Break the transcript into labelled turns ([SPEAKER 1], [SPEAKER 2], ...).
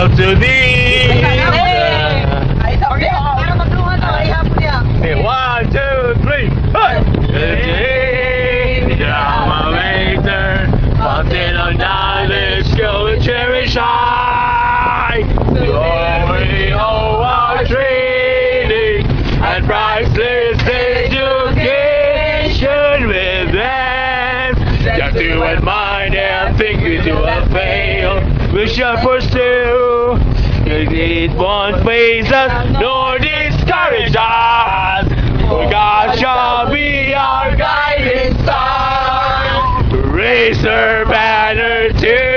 [SPEAKER 1] hail to thee. Hey, 1, 2, 3. Hey, alma mater, fountain of knowledge, skill and cherish high. Glory, oh, our training and priceless education with them. Just to admire and think we do a fail. We shall pursue. It won't faze us nor discourage us. For God shall be our guiding star. Raise her banner to